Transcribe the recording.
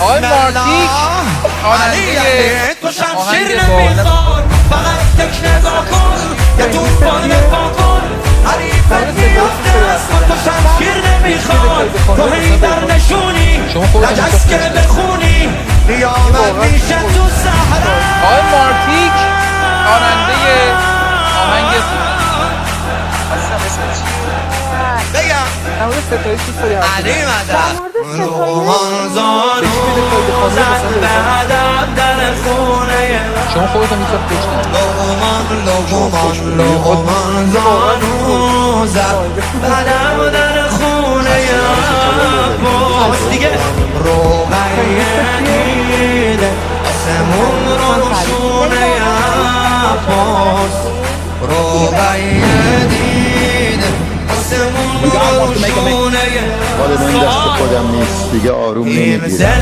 آقای مارتیک علی تو شمشیر نمیخواد، فقط تک نگاه کن یه توفان پا کن. حریفت میافته از تو شمشیر نمیخواد، تو هی در نشونی نجس که بخونی قیامت میشه تو صحرا. آقای مارتیک خواننده آهنگ علی مدد رومان زانو زد به هدف در خونه. شما خودتون میتونید بشنید. لغمان زانو زد به هدف در خونه عباس. دیگه روغیه دیده آسمون رو روشونه عباس. روغیه دیده آسمون رو روشونه. حال من دست خودم نیست دیگه، آروم نمیگیرم.